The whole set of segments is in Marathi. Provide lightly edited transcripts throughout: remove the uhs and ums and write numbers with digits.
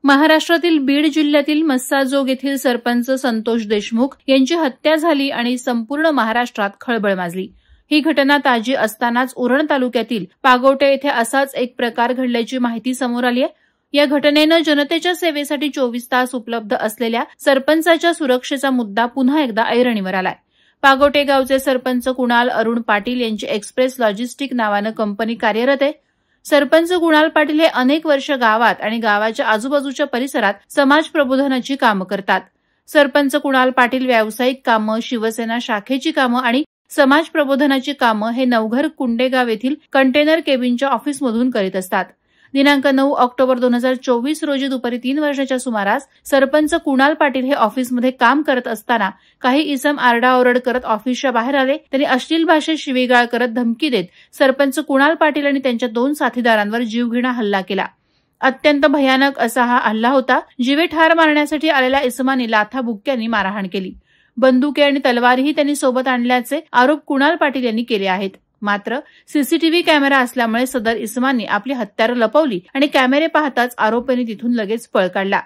महाराष्ट्रातील बीड जिल्ह्यातील मस्साजोग येथील सरपंच संतोष देशमुख यांची हत्या झाली आणि संपूर्ण महाराष्ट्रात खळबळ माजली। ही घटना ताजी असतानाच उरण तालुक्यातील पागोटे येथे असाच एक प्रकार घडल्याची माहिती समोर आली आहे। या घटनेनं जनतेच्या सेवेसाठी 24 तास उपलब्ध असलेल्या सरपंचाच्या सुरक्षेचा मुद्दा पुन्हा एकदा ऐरणीवर आलाय। पागोटे गावचे सरपंच कुणाल अरुण पाटील यांची एक्सप्रेस लॉजिस्टिक नावानं कंपनी कार्यरत आहे। सरपंच कुणाल पाटील हे अनेक वर्ष गावात आणि गावाच्या आजूबाजूच्या परिसरात समाज प्रबोधनाची कामं करतात। सरपंच कुणाल पाटील व्यावसायिक कामं, शिवसेना शाखेची कामं आणि समाज प्रबोधनाची कामं हे नवघर कुंडेगाव येथील कंटेनर केबिनच्या ऑफिसमधून करीत असतात। दिनांक 9 ऑक्टोबर 2024 रोजी दुपारी 3 वाजण्याच्या सुमारास सरपंच कुणाल पाटील हे ऑफिसमध्ये काम करत असताना काही इसम आरडाओरड करत ऑफिसच्या बाहेर आले। त्यांनी अश्लील भाषेत शिवीगाळ करत धमकी देत सरपंच कुणाल पाटील आणि त्यांच्या 2 साथीदारांवर जीवघेणा हल्ला केला। अत्यंत भयानक असा हा हल्ला होता। जीवे ठार मारण्यासाठी आलेल्या इसमाने लाथाबुक्क्यांनी मारहाण केली। बंदुके आणि तलवारही त्यांनी सोबत आणल्याचे आरोप कुणाल पाटील यांनी केले आहेत। मात्र सीसीटीव्ही कॅमेरा असल्यामुळे सदर इसमांनी आपली हत्यारं लपवली आणि कॅमेरे पाहताच आरोपींनी तिथून लगेच पळ काढला।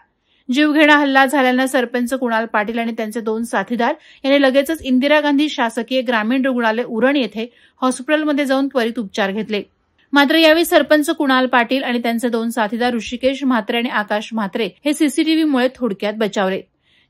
जीवघेणा हल्ला झाल्यानं सरपंच कुणाल पाटील आणि त्यांचे 2 साथीदार यांनी लगेचच इंदिरा गांधी शासकीय ग्रामीण रुग्णालय उरण येथे हॉस्पिटलमध्ये जाऊन त्वरित उपचार घेतले। मात्र यावेळी सरपंच कुणाल पाटील आणि त्यांचे 2 साथीदार ऋषिकेश म्हात्रे आणि आकाश म्हात्रे हे सीसीटीव्हीमुळे थोडक्यात बचावले।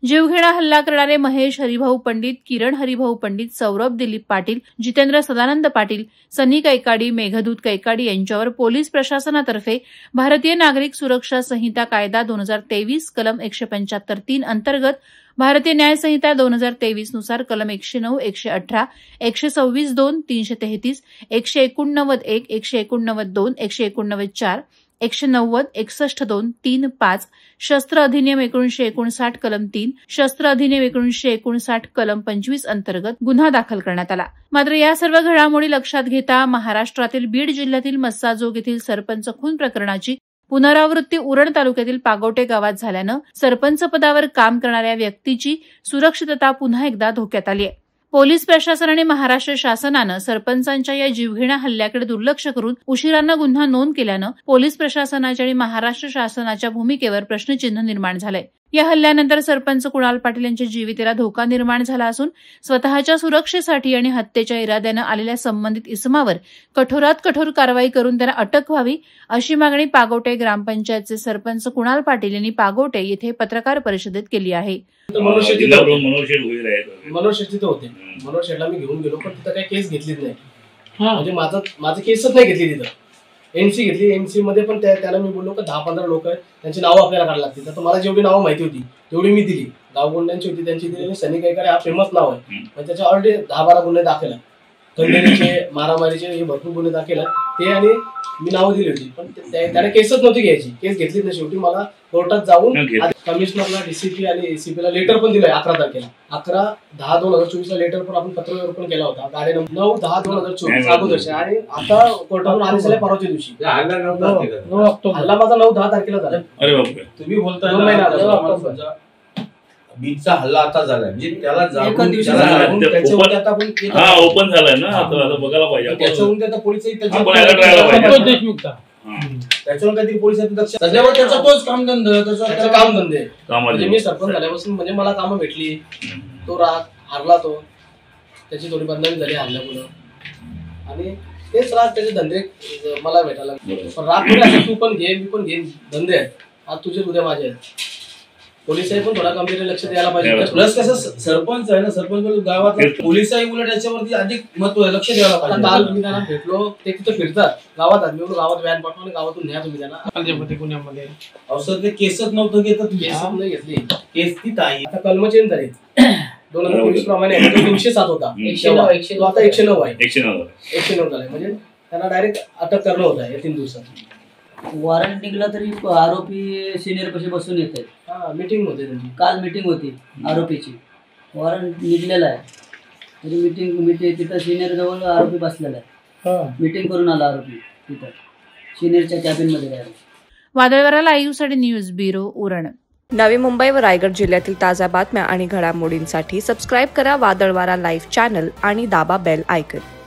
जीवघेणा हल्ला करणारे महेश हरिभाऊ पंडित, किरण हरिभाऊ पंडित, सौरभ दिलीप पाटील, जितेंद्र सदानंद पाटील, सनी कैकाडी, मेघदूत कैकाडी यांच्यावर पोलीस प्रशासनातर्फे भारतीय नागरिक सुरक्षा संहिता कायदा 2023 कलम 175(3) अंतर्गत भारतीय न्याय संहिता 2023 नुसार कलम 109, 118, 126(2), 333, 189(1), 189(2), 189(4), 190, 61(2), 3, 5, शस्त्र अधिनियम 1959 कलम 3, शस्त्र अधिनियम 1959 कलम 25 अंतर्गत गुन्हा दाखल करण्यात आला। मात्र या सर्व घडामोडी लक्षात घेता महाराष्ट्रातील बीड जिल्ह्यातील मस्साजोग येथील सरपंच खून प्रकरणाची पुनरावृत्ती उरण तालुक्यातील पागोटे गावात झाल्यानं सरपंच पदावर काम करणाऱ्या व्यक्तीची सुरक्षितता पुन्हा एकदा धोक्यात आली आहे। पोलीस प्रशासन आणि महाराष्ट्र शासनानं सरपंचांच्या या जीवघेण्या हल्ल्याकडे दुर्लक्ष करून उशिरानं गुन्हा नोंद केल्यानं पोलीस प्रशासनाच्या आणि महाराष्ट्र शासनाच्या भूमिकेवर प्रश्नचिन्ह निर्माण झालंय। या हल्ल्यानंतर सरपंच कुणाल पाटील यांच्या जीवितेला धोका निर्माण झाला असून स्वतःच्या सुरक्षेसाठी आणि हत्येच्या इराद्यानं आलेल्या संबंधित इसमावर कठोरात कठोर कारवाई करून त्यांना अटक व्हावी अशी मागणी पागोटे ग्रामपंचायतचे सरपंच कुणाल पाटील यांनी पागोटे येथे पत्रकार परिषदेत केली आहे। मनोज शेट्टी होते, मनोज शेटला मी घेऊन गेलो पण तिथं काही केस घेतलीच नाही। म्हणजे माझं केसच नाही घेतली तिथं, एनसी घेतली। एनसी मध्ये पण त्याला मी बोललो की 10-15 लोक आहेत, त्यांची नावं आपल्याला काढायला लागतील। तर मला जेवढी नावं माहिती होती तेवढी मी दिली, गावगुंड्यांची होती त्यांची दिली। सनी कैकाडे हा फेमस नाव आहे, पण त्याच्या ऑलरेडी 10-12 गुन्हे दाखल आहेत, खंडणीचे, मारामारीचे हे भरपूर गुन्हे दाखल आहेत ते, आणि मी नावं दिली होती पण त्याने केसच नव्हती घ्यायची, केस घेतलीच नाही। शेवटी मला कोर्टात जाऊन कमिशनरला, डीसीपी आणि एसीपीला लेटर पण दिलंय 11 तारखेला, 11/10/2024 ला लेटर पण आपण पत्र पण केला होता, गाडी नंबर 9/10/2024 अगोदरच्या, आणि आता कोर्टातून आदेश आले परवाच्या दिवशी। हल्ला माझा 9-10 तारखेला झाला। अरे बापरे, तुम्ही बोलताय बीडचा हल्ला आता झालाय, म्हणजे त्याला ओपन झालाय ना, आता बघायला पाहिजे त्याच्याहून आता पोलीस त्याच्यावर काहीतरी पोलिसांनी दक्ष त्याच्यावर त्याचा तोच कामधंदे, त्याचा कामधंदे म्हणजे मी सरपंच झाल्यापासून म्हणजे मला कामं भेटली, तो राग हारला, तो त्याची थोडी बदनामी झाली हल्ल्यामुळं, आणि तेच राग त्याचे धंदे मला भेटायला पण राग म्हणजे तू पण घे, मी पण घेईन, धंदे आहेत, आज तुझे उद्या माझे आहेत। पोलिसांनी पण थोडा गंभीर लक्ष द्यायला पाहिजे। प्लस कसं सरपंच आहे ना, सरपंच गावात पोलिसांनी उलट याच्यावरती अधिक महत्व आहे, लक्ष द्यायला पाहिजे। काल मी त्यांना भेटलो, ते तिथे फिरतात गावात, आम्ही गावात व्हॅन पाठवून गावातून न्या तुम्ही त्यांना पुण्यामध्ये। अवसर ते केसच नव्हतं घेत, केसच नाही घेतली, केस ती ताई आता कलम चेंज झाले 2023 प्रमाणे 307 होता, 109 आता 109 आहे, 109 झाले, म्हणजे त्यांना डायरेक्ट अटक करणं होत आहे 3 दिवसात। वॉरंट निघला तरी आरोपी सिनियर पाशी बसून येत आहेत। मीटिंग होते, काल मीटिंग होती आरोपीची, वॉरंट निघलेला आहे तरी मीटिंग तिथं सिनियर जवळ आरोपी बसलेला आहे, मीटिंग करून आला आरोपी तिथं सिनियरच्या कॅबिन मध्ये। वादळवारा लाईव्हसाठी न्यूज ब्युरो उरण। नवी मुंबई व रायगड जिल्ह्यातील ताज्या बातम्या आणि घडामोडींसाठी सबस्क्राईब करा वादळवारा लाईव्ह चॅनल आणि दाबा बेल आयकॉन।